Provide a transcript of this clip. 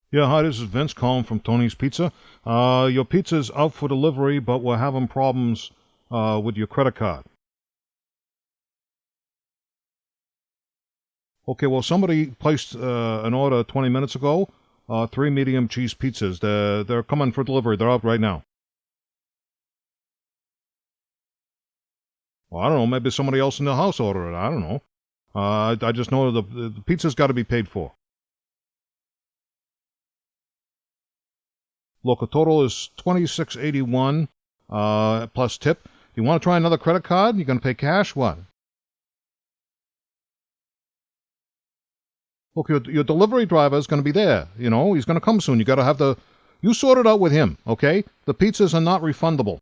Yeah, hi, this is Vince calling from Tony's Pizza. Your pizza's out for delivery, but we're having problems with your credit card. Okay, well, somebody placed an order 20 minutes ago, three medium cheese pizzas. They're coming for delivery. They're out right now. Well, I don't know. Maybe somebody else in the house ordered it. I don't know. I just know the pizza's got to be paid for. Look, the total is 26.81 plus tip. You want to try another credit card? You gonna pay cash? What? Look, your delivery driver is going to be there. You know, he's going to come soon. You got to have the. You sort it out with him, okay? The pizzas are not refundable.